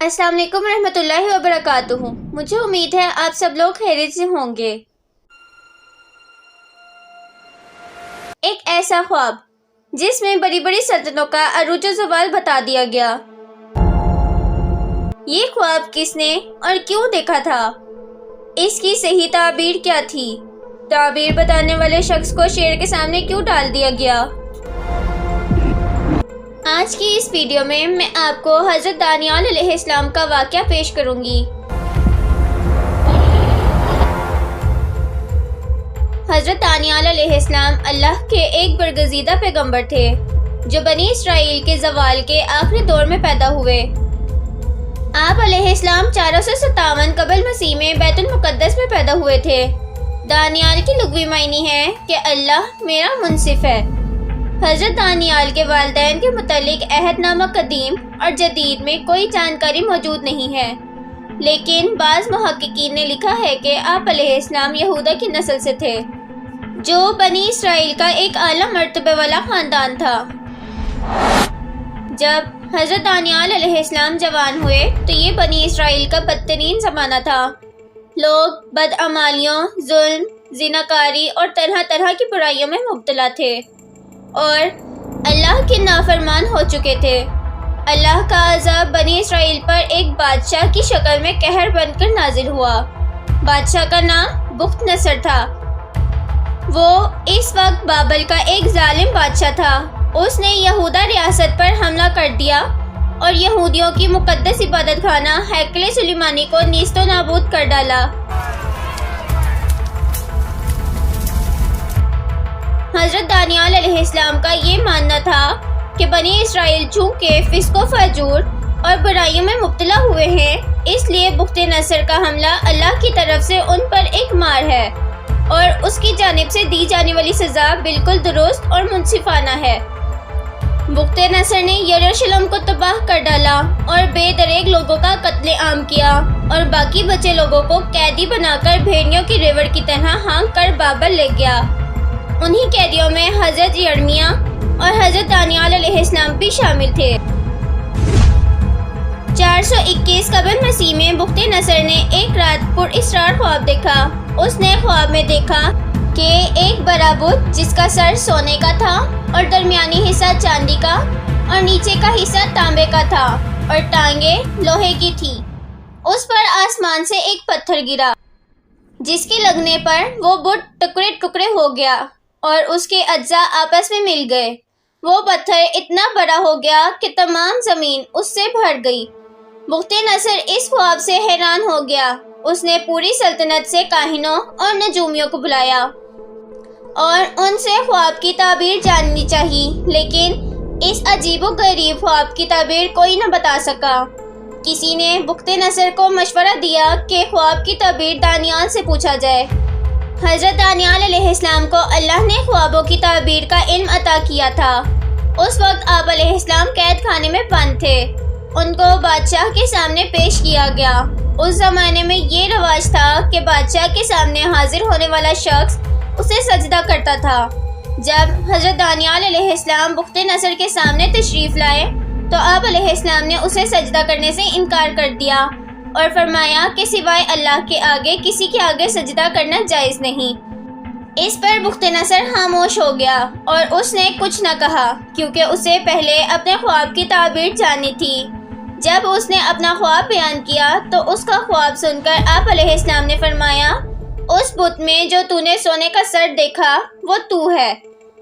السلام علیکم ورحمۃ اللہ وبرکاتہ۔ مجھے امید ہے آپ سب لوگ خیریت سے ہوں گے۔ ایک ایسا خواب جس میں بڑی بڑی سلطنتوں کا عروج و زوال بتا دیا گیا۔ یہ خواب کس نے اور کیوں دیکھا تھا؟ اس کی صحیح تعبیر کیا تھی؟ تعبیر بتانے والے شخص کو شیر کے سامنے کیوں ڈال دیا گیا؟ آج کی اس ویڈیو میں آپ کو حضرت دانیال علیہ السلام کا واقعہ پیش کروں گی۔ حضرت دانیال علیہ السلام اللہ کے ایک برگزیدہ پیغمبر تھے جو بنی اسرائیل کے زوال کے آخری دور میں پیدا ہوئے۔ آپ علیہ السلام 457 قبل مسیح میں بیت المقدس میں پیدا ہوئے تھے۔ دانیال کی لغوی معنی ہے کہ اللہ میرا منصف ہے۔ حضرت دانیال کے والدین کے متعلق عہد نامہ قدیم اور جدید میں کوئی جانکاری موجود نہیں ہے، لیکن بعض محققین نے لکھا ہے کہ آپ علیہ السلام یہودا کی نسل سے تھے، جو بنی اسرائیل کا ایک اعلیٰ مرتبہ والا خاندان تھا۔ جب حضرت دانیال علیہ السلام جوان ہوئے تو یہ بنی اسرائیل کا بدترین زمانہ تھا۔ لوگ بدعمالیوں، ظلم، زناکاری اور طرح طرح کی برائیوں میں مبتلا تھے اور اللہ کے نافرمان ہو چکے تھے۔ اللہ کا عذاب بنی اسرائیل پر ایک بادشاہ کی شکل میں قہر بن کر نازل ہوا۔ بادشاہ کا نام بخت نصر تھا۔ وہ اس وقت بابل کا ایک ظالم بادشاہ تھا۔ اس نے یہودا ریاست پر حملہ کر دیا اور یہودیوں کی مقدس عبادت خانہ ہیکل سلیمانی کو نیست و نابود کر ڈالا۔ حضرت دانیال علیہ السلام کا یہ ماننا تھا کہ بنی اسرائیل چونکہ فسق و فجور اور برائیوں میں مبتلا ہوئے ہیں، اس لیے بخت نصر کا حملہ اللہ کی طرف سے ان پر ایک مار ہے اور اس کی جانب سے دی جانے والی سزا بالکل درست اور منصفانہ ہے۔ بخت نصر نے یروشلم کو تباہ کر ڈالا اور بے دریغ لوگوں کا قتل عام کیا اور باقی بچے لوگوں کو قیدی بنا کر بھیڑیوں کی ریوڑ کی طرح ہانک کر بابل لے گیا۔ انہی قیدیوں میں حضرت یرمیہ اور حضرت دانیال علیہ السلام بھی شامل تھے۔ 421 قبل مسیح میں بخت نصر نے ایک رات پر اسرار خواب دیکھا۔ اس نے خواب میں دیکھا کہ ایک بڑا بت جس کا سر سونے کا تھا اور درمیانی حصہ چاندی کا اور نیچے کا حصہ تانبے کا تھا اور ٹانگیں لوہے کی تھی، اس پر آسمان سے ایک پتھر گرا جس کے لگنے پر وہ بت ٹکڑے ٹکڑے ہو گیا اور اس کے اجزاء آپس میں مل گئے۔ وہ پتھر اتنا بڑا ہو گیا کہ تمام زمین اس سے بھر گئی۔ بخت نصر اس خواب سے حیران ہو گیا۔ اس نے پوری سلطنت سے کاہنوں اور نجومیوں کو بلایا اور ان سے خواب کی تعبیر جاننی چاہی، لیکن اس عجیب و غریب خواب کی تعبیر کوئی نہ بتا سکا۔ کسی نے بخت نصر کو مشورہ دیا کہ خواب کی تعبیر دانیال سے پوچھا جائے۔ حضرت دانیال علیہ السلام کو اللہ نے خوابوں کی تعبیر کا علم عطا کیا تھا۔ اس وقت آپ علیہ السلام قید خانے میں بند تھے۔ ان کو بادشاہ کے سامنے پیش کیا گیا۔ اس زمانے میں یہ رواج تھا کہ بادشاہ کے سامنے حاضر ہونے والا شخص اسے سجدہ کرتا تھا۔ جب حضرت دانیال علیہ السلام بخت نصر کے سامنے تشریف لائے تو آپ علیہ السلام نے اسے سجدہ کرنے سے انکار کر دیا اور فرمایا کہ سوائے اللہ کے آگے کسی کے آگے سجدہ کرنا جائز نہیں۔ اس پر بخت نصر خاموش ہو گیا اور اس نے کچھ نہ کہا کیونکہ اسے پہلے اپنے خواب کی تعبیر جاننی تھی۔ جب اس نے اپنا خواب بیان کیا تو اس کا خواب سن کر آپ علیہ السلام نے فرمایا، اس بت میں جو تو نے سونے کا سر دیکھا وہ تو ہے،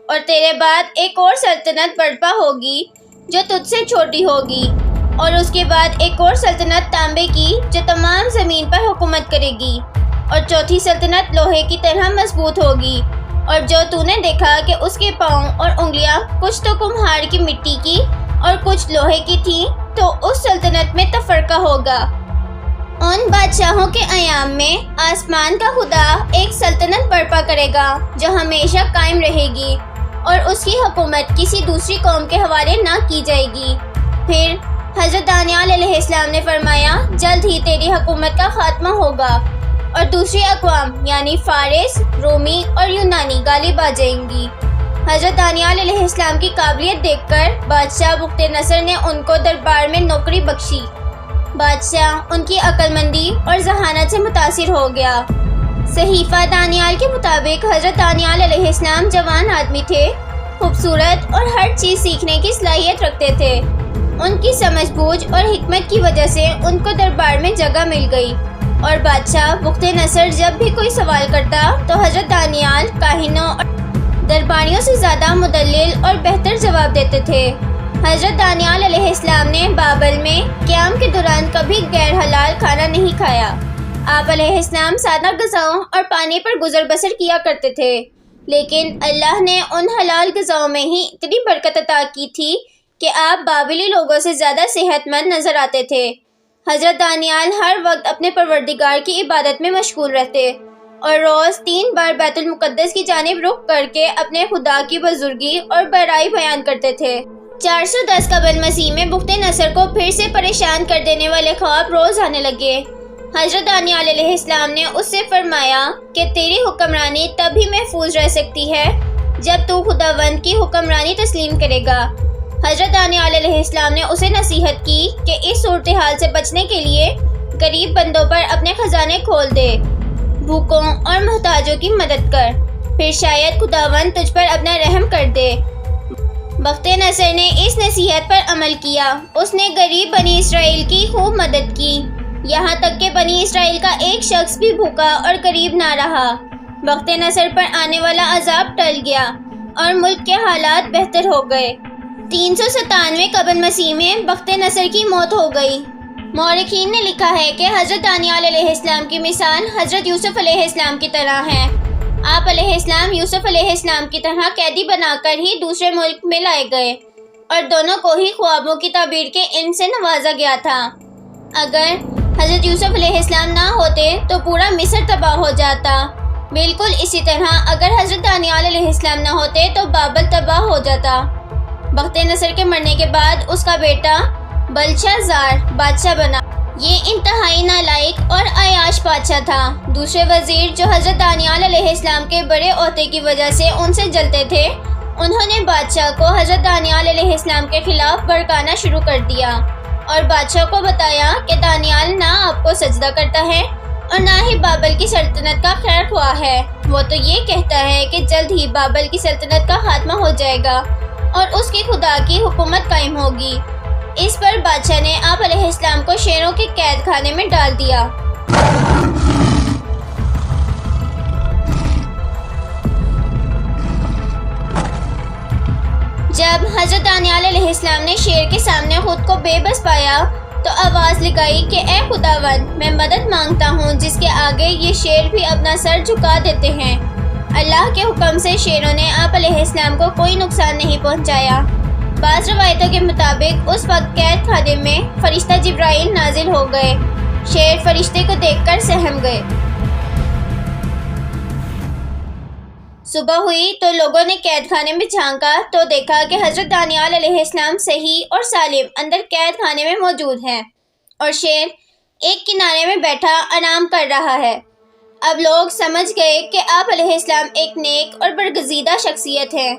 اور تیرے بعد ایک اور سلطنت برپا ہوگی جو تجھ سے چھوٹی ہوگی، اور اس کے بعد ایک اور سلطنت تانبے کی جو تمام زمین پر حکومت کرے گی، اور چوتھی سلطنت لوہے کی طرح مضبوط ہوگی، اور جو تو نے دیکھا کہ اس کے پاؤں اور انگلیاں کچھ تو کمہار کی مٹی کی اور کچھ لوہے کی تھیں، تو اس سلطنت میں تفرقہ ہوگا۔ ان بادشاہوں کے ایام میں آسمان کا خدا ایک سلطنت برپا کرے گا جو ہمیشہ قائم رہے گی اور اس کی حکومت کسی دوسری قوم کے حوالے نہ کی جائے گی۔ پھر حضرت دانیال علیہ السلام نے فرمایا، جلد ہی تیری حکومت کا خاتمہ ہوگا اور دوسری اقوام یعنی فارس، رومی اور یونانی غالب آ جائیں گی۔ حضرت دانیال علیہ السلام کی قابلیت دیکھ کر بادشاہ بخت نصر نے ان کو دربار میں نوکری بخشی۔ بادشاہ ان کی عقل مندی اور ذہانت سے متاثر ہو گیا۔ صحیفہ دانیال کے مطابق حضرت دانیال علیہ السلام جوان آدمی تھے، خوبصورت اور ہر چیز سیکھنے کی صلاحیت رکھتے تھے۔ ان کی سمجھ بوجھ اور حکمت کی وجہ سے ان کو دربار میں جگہ مل گئی، اور بادشاہ بخت نصر جب بھی کوئی سوال کرتا تو حضرت دانیال کاہنوں اور درباریوں سے زیادہ مدلل اور بہتر جواب دیتے تھے۔ حضرت دانیال علیہ السلام نے بابل میں قیام کے دوران کبھی غیر حلال کھانا نہیں کھایا۔ آپ علیہ السلام سادہ غذاؤں اور پانی پر گزر بسر کیا کرتے تھے، لیکن اللہ نے ان حلال غذاؤں میں ہی اتنی برکت عطا کی تھی کہ آپ بابلی لوگوں سے زیادہ صحت مند نظر آتے تھے۔ حضرت دانیال ہر وقت اپنے پروردگار کی عبادت میں مشغول رہتے اور روز 3 بار بیت المقدس کی جانب رخ کر کے اپنے خدا کی بزرگی اور بڑائی بیان کرتے تھے۔ 410 قبل مسیح میں بخت نصر کو پھر سے پریشان کر دینے والے خواب روز آنے لگے۔ حضرت دانیال علیہ السلام نے اس سے فرمایا کہ تیری حکمرانی تب ہی محفوظ رہ سکتی ہے جب تو خداوند کی حکمرانی تسلیم کرے گا۔ حضرت دانیال علیہ السلام نے اسے نصیحت کی کہ اس صورتحال سے بچنے کے لیے غریب بندوں پر اپنے خزانے کھول دے، بھوکوں اور محتاجوں کی مدد کر، پھر شاید خداوند تجھ پر اپنا رحم کر دے۔ بخت نصر نے اس نصیحت پر عمل کیا۔ اس نے غریب بنی اسرائیل کی خوب مدد کی، یہاں تک کہ بنی اسرائیل کا ایک شخص بھی بھوکا اور غریب نہ رہا۔ بخت نصر پر آنے والا عذاب ٹل گیا اور ملک کے حالات بہتر ہو گئے۔ 397 قبل مسیح میں بخت نصر کی موت ہو گئی۔ مورخین نے لکھا ہے کہ حضرت دانیال علیہ السلام کی مثال حضرت یوسف علیہ السلام کی طرح ہے۔ آپ علیہ السلام یوسف علیہ السلام کی طرح قیدی بنا کر ہی دوسرے ملک میں لائے گئے، اور دونوں کو ہی خوابوں کی تعبیر کے علم سے نوازا گیا تھا۔ اگر حضرت یوسف علیہ السلام نہ ہوتے تو پورا مصر تباہ ہو جاتا۔ بالکل اسی طرح اگر حضرت دانیال علیہ السلام نہ ہوتے تو بابل تباہ ہو جاتا۔ بخت نصر کے مرنے کے بعد اس کا بیٹا بلشازار بادشاہ بنا۔ یہ انتہائی نالائق اور عیاش بادشاہ تھا۔ دوسرے وزیر جو حضرت دانیال علیہ السلام کے بڑے عہدے کی وجہ سے ان سے جلتے تھے، انہوں نے بادشاہ کو حضرت دانیال علیہ السلام کے خلاف بھڑکانا شروع کر دیا اور بادشاہ کو بتایا کہ دانیال نہ آپ کو سجدہ کرتا ہے اور نہ ہی بابل کی سلطنت کا خیر خواہ ہے۔ وہ تو یہ کہتا ہے کہ جلد ہی بابل کی سلطنت کا خاتمہ ہو جائے گا اور اس کی خدا کی حکومت قائم ہوگی۔ اس پر بادشاہ نے آپ علیہ السلام کو شیروں کے قید خانے میں ڈال دیا۔ جب حضرت دانیال علیہ السلام نے شیر کے سامنے خود کو بے بس پایا تو آواز لگائی کہ اے خداوند، میں مدد مانگتا ہوں جس کے آگے یہ شیر بھی اپنا سر جھکا دیتے ہیں۔ اللہ کے حکم سے شیروں نے آپ علیہ السلام کو کوئی نقصان نہیں پہنچایا۔ بعض روایتوں کے مطابق اس وقت قید خانے میں فرشتہ جبرائیل نازل ہو گئے۔ شیر فرشتے کو دیکھ کر سہم گئے۔ صبح ہوئی تو لوگوں نے قید خانے میں جھانکا تو دیکھا کہ حضرت دانیال علیہ السلام صحیح اور سالم اندر قید خانے میں موجود ہیں اور شیر ایک کنارے میں بیٹھا آرام کر رہا ہے۔ اب لوگ سمجھ گئے کہ آپ علیہ السلام ایک نیک اور برگزیدہ شخصیت ہے،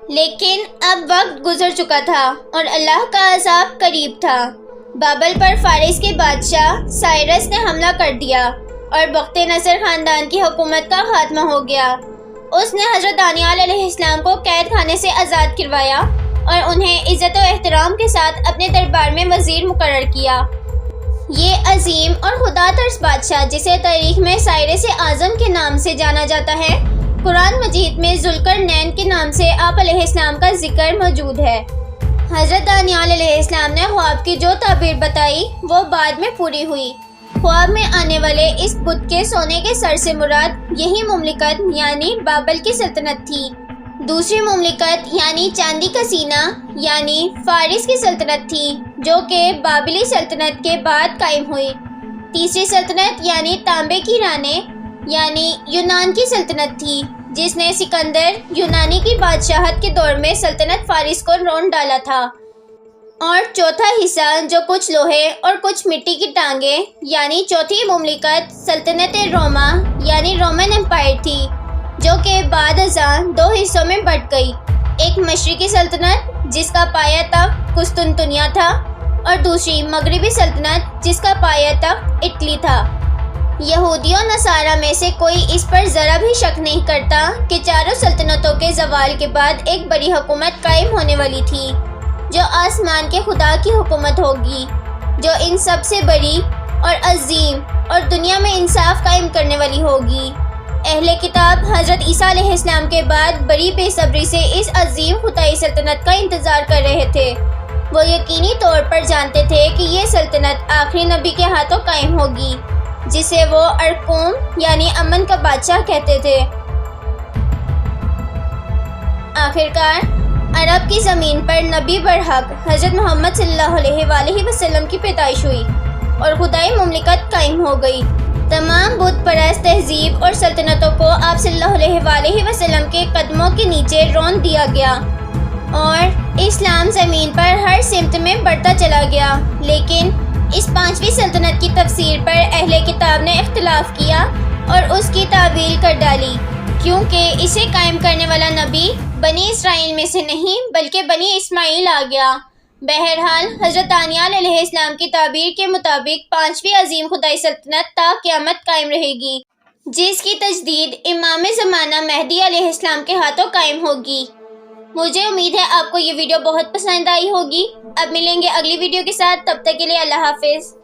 لیکن اب وقت گزر چکا تھا اور اللہ کا عذاب قریب تھا۔ بابل پر فارس کے بادشاہ سائرس نے حملہ کر دیا اور بخت نصر خاندان کی حکومت کا خاتمہ ہو گیا۔ اس نے حضرت دانیال علیہ السلام کو قید خانے سے آزاد کروایا اور انہیں عزت و احترام کے ساتھ اپنے دربار میں وزیر مقرر کیا۔ یہ عظیم اور خدا ترس بادشاہ، جسے تاریخ میں سائرس اعظم کے نام سے جانا جاتا ہے، قرآن مجید میں ذوالقرنین کے نام سے آپ علیہ السلام کا ذکر موجود ہے۔ حضرت دانیال علیہ السلام نے خواب کی جو تعبیر بتائی وہ بعد میں پوری ہوئی۔ خواب میں آنے والے اس بت کے سونے کے سر سے مراد یہی مملکت یعنی بابل کی سلطنت تھی۔ دوسری مملکت یعنی چاندی کا سینہ یعنی فارس کی سلطنت تھی، جو کہ بابلی سلطنت کے بعد قائم ہوئی۔ تیسری سلطنت یعنی تانبے کی رانے یعنی یونان کی سلطنت تھی، جس نے سکندر یونانی کی بادشاہت کے دور میں سلطنت فارس کو رونڈ ڈالا تھا۔ اور چوتھا حصہ جو کچھ لوہے اور کچھ مٹی کی ٹانگیں یعنی چوتھی مملکت سلطنت روما یعنی رومن امپائر تھی، جو کہ بعد ازاں 2 حصوں میں بٹ گئی۔ ایک مشرقی سلطنت جس کا پایہ تخت قسطنطنیہ تھا اور دوسری مغربی سلطنت جس کا پایہ تخت اٹلی تھا۔ یہودی و نصارہ میں سے کوئی اس پر ذرا بھی شک نہیں کرتا کہ چاروں سلطنتوں کے زوال کے بعد ایک بڑی حکومت قائم ہونے والی تھی، جو آسمان کے خدا کی حکومت ہوگی، جو ان سب سے بڑی اور عظیم اور دنیا میں انصاف قائم کرنے والی ہوگی۔ اہل کتاب حضرت عیسیٰ علیہ السلام کے بعد بڑی بے صبری سے اس عظیم خدائی سلطنت کا انتظار کر رہے تھے۔ وہ یقینی طور پر جانتے تھے کہ یہ سلطنت آخری نبی کے ہاتھوں قائم ہوگی، جسے وہ ارقوم یعنی امن کا بادشاہ کہتے تھے۔ آخرکار عرب کی زمین پر نبی برحق حضرت محمد صلی اللہ علیہ وآلہ وسلم کی پیدائش ہوئی اور خدائی مملکت قائم ہو گئی۔ تمام بت پرست تہذیب اور سلطنتوں کو آپ صلی اللہ علیہ وآلہ وسلم کے قدموں کے نیچے رون دیا گیا اور اسلام زمین پر ہر سمت میں بڑھتا چلا گیا۔ لیکن اس پانچویں سلطنت کی تفسیر پر اہل کتاب نے اختلاف کیا اور اس کی تعویل کر ڈالی، کیونکہ اسے قائم کرنے والا نبی بنی اسرائیل میں سے نہیں بلکہ بنی اسماعیل آ گیا۔ بہرحال حضرت دانیال علیہ السلام کی تعبیر کے مطابق پانچویں عظیم خدائی سلطنت تا قیامت قائم رہے گی، جس کی تجدید امام زمانہ مہدی علیہ السلام کے ہاتھوں قائم ہوگی۔ مجھے امید ہے آپ کو یہ ویڈیو بہت پسند آئی ہوگی۔ اب ملیں گے اگلی ویڈیو کے ساتھ، تب تک کے لیے اللہ حافظ۔